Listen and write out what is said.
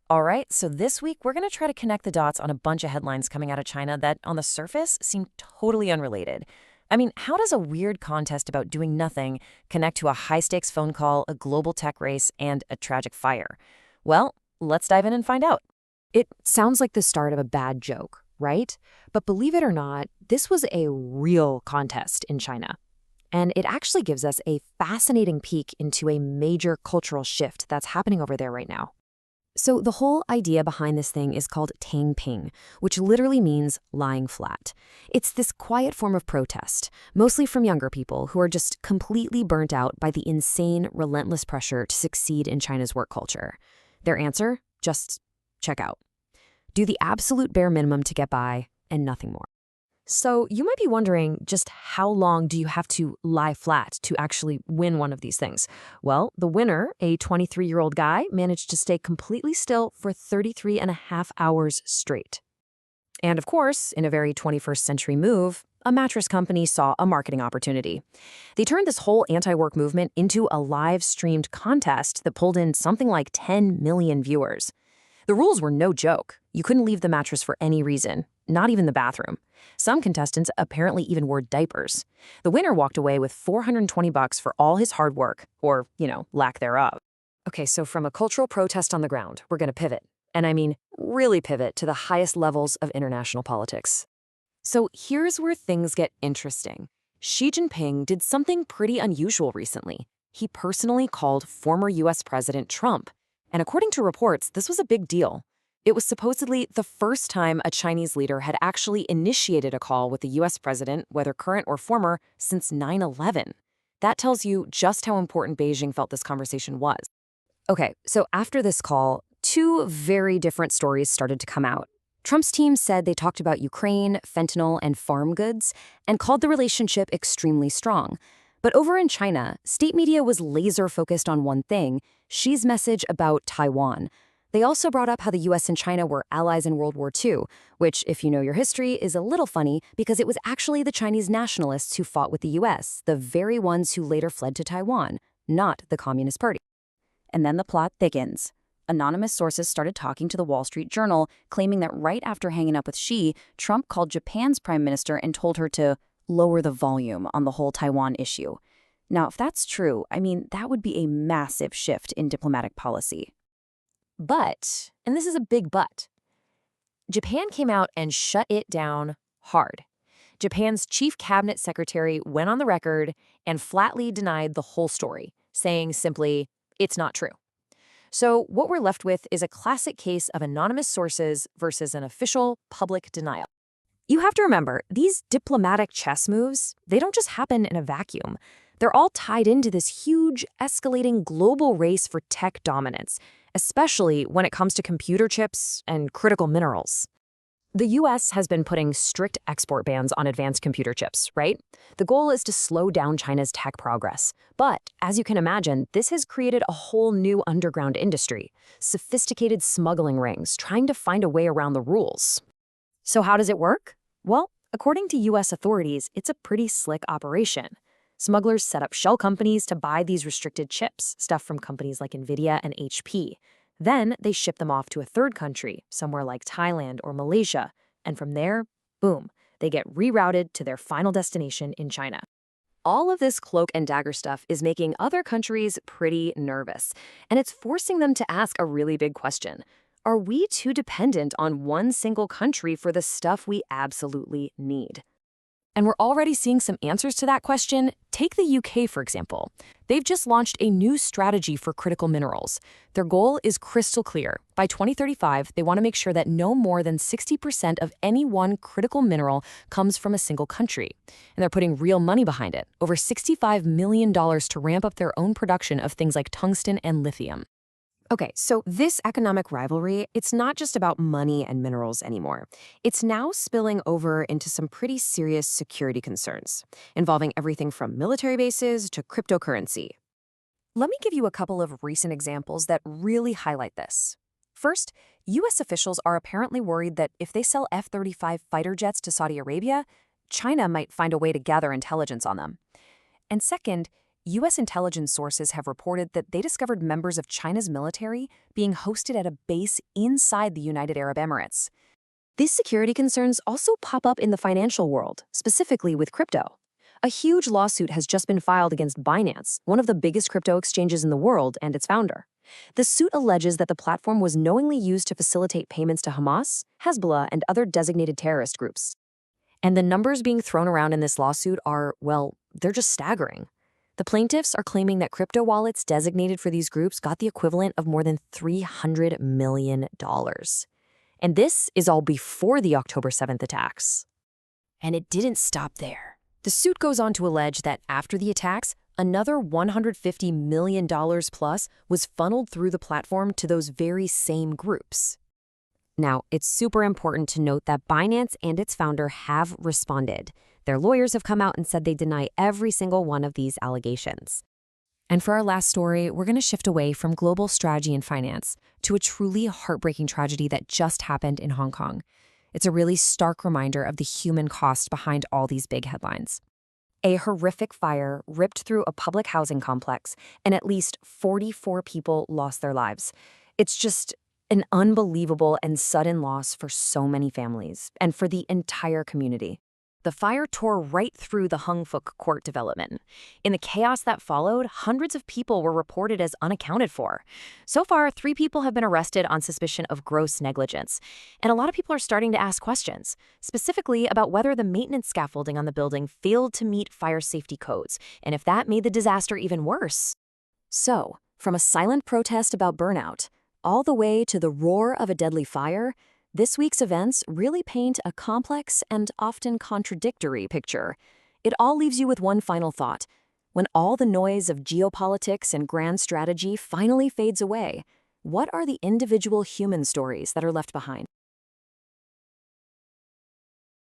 All right, so this week we're going to try to connect the dots on a bunch of headlines coming out of China that, on the surface, seem totally unrelated. I mean, how does a weird contest about doing nothing connect to a high-stakes phone call, a global tech race, and a tragic fire? Well, let's dive in and find out. It sounds like the start of a bad joke, right? But believe it or not, this was a real contest in China. And it actually gives us a fascinating peek into a major cultural shift that's happening over there right now. So the whole idea behind this thing is called tangping, which literally means lying flat. It's this quiet form of protest, mostly from younger people who are just completely burnt out by the insane, relentless pressure to succeed in China's work culture. Their answer? Just check out. Do the absolute bare minimum to get by and nothing more. So you might be wondering, just how long do you have to lie flat to actually win one of these things? Well, the winner, a 23-year-old guy, managed to stay completely still for 33 and a half hours straight. And of course, in a very 21st century move, a mattress company saw a marketing opportunity. They turned this whole anti-work movement into a live-streamed contest that pulled in something like 10 million viewers. The rules were no joke. You couldn't leave the mattress for any reason, not even the bathroom. Some contestants apparently even wore diapers. The winner walked away with $420 for all his hard work, or, lack thereof. Okay, so from a cultural protest on the ground, we're going to pivot. And I mean, really pivot to the highest levels of international politics. So here's where things get interesting. Xi Jinping did something pretty unusual recently. He personally called former US President Trump. And according to reports, this was a big deal. It was supposedly the first time a Chinese leader had actually initiated a call with the US president, whether current or former, since 9/11. That tells you just how important Beijing felt this conversation was. Okay, so after this call, two very different stories started to come out. Trump's team said they talked about Ukraine, fentanyl, and farm goods, and called the relationship extremely strong. But over in China, state media was laser-focused on one thing: Xi's message about Taiwan. They also brought up how the US and China were allies in World War II, which, if you know your history, is a little funny because it was actually the Chinese nationalists who fought with the US, the very ones who later fled to Taiwan, not the Communist Party. And then the plot thickens. Anonymous sources started talking to the Wall Street Journal, claiming that right after hanging up with Xi, Trump called Japan's prime minister and told her to lower the volume on the whole Taiwan issue. Now, if that's true, I mean, that would be a massive shift in diplomatic policy. But, and this is a big but, Japan came out and shut it down hard. Japan's chief cabinet secretary went on the record and flatly denied the whole story, saying simply, it's not true. So what we're left with is a classic case of anonymous sources versus an official public denial. You have to remember, these diplomatic chess moves, they don't just happen in a vacuum. They're all tied into this huge, escalating global race for tech dominance, especially when it comes to computer chips and critical minerals. The US has been putting strict export bans on advanced computer chips, right? The goal is to slow down China's tech progress. But, as you can imagine, this has created a whole new underground industry, sophisticated smuggling rings trying to find a way around the rules. So how does it work? Well, according to US authorities, it's a pretty slick operation. Smugglers set up shell companies to buy these restricted chips, stuff from companies like NVIDIA and HP. Then they ship them off to a third country, somewhere like Thailand or Malaysia, and from there, boom, they get rerouted to their final destination in China. All of this cloak and dagger stuff is making other countries pretty nervous, and it's forcing them to ask a really big question. Are we too dependent on one single country for the stuff we absolutely need? And we're already seeing some answers to that question. Take the UK, for example. They've just launched a new strategy for critical minerals. Their goal is crystal clear. By 2035, they want to make sure that no more than 60% of any one critical mineral comes from a single country. And they're putting real money behind it, over $65 million to ramp up their own production of things like tungsten and lithium. Okay, so this economic rivalry, it's not just about money and minerals anymore. It's now spilling over into some pretty serious security concerns, involving everything from military bases to cryptocurrency. Let me give you a couple of recent examples that really highlight this. First, US officials are apparently worried that if they sell F-35 fighter jets to Saudi Arabia, China might find a way to gather intelligence on them. And second, U.S. intelligence sources have reported that they discovered members of China's military being hosted at a base inside the United Arab Emirates. These security concerns also pop up in the financial world, specifically with crypto. A huge lawsuit has just been filed against Binance, one of the biggest crypto exchanges in the world, and its founder. The suit alleges that the platform was knowingly used to facilitate payments to Hamas, Hezbollah, and other designated terrorist groups. And the numbers being thrown around in this lawsuit are, well, they're just staggering. The plaintiffs are claiming that crypto wallets designated for these groups got the equivalent of more than $300 million. And this is all before the October 7th attacks. And it didn't stop there. The suit goes on to allege that after the attacks, another $150 million plus was funneled through the platform to those very same groups. Now, it's super important to note that Binance and its founder have responded. Their lawyers have come out and said they deny every single one of these allegations. And for our last story, we're going to shift away from global strategy and finance to a truly heartbreaking tragedy that just happened in Hong Kong. It's a really stark reminder of the human cost behind all these big headlines. A horrific fire ripped through a public housing complex, and at least 44 people lost their lives. It's just an unbelievable and sudden loss for so many families and for the entire community. The fire tore right through the Hung Fook court development. In the chaos that followed, hundreds of people were reported as unaccounted for. So far, 3 people have been arrested on suspicion of gross negligence. And a lot of people are starting to ask questions, specifically about whether the maintenance scaffolding on the building failed to meet fire safety codes, and if that made the disaster even worse. So, from a silent protest about burnout, all the way to the roar of a deadly fire, this week's events really paint a complex and often contradictory picture. It all leaves you with one final thought. When all the noise of geopolitics and grand strategy finally fades away, what are the individual human stories that are left behind?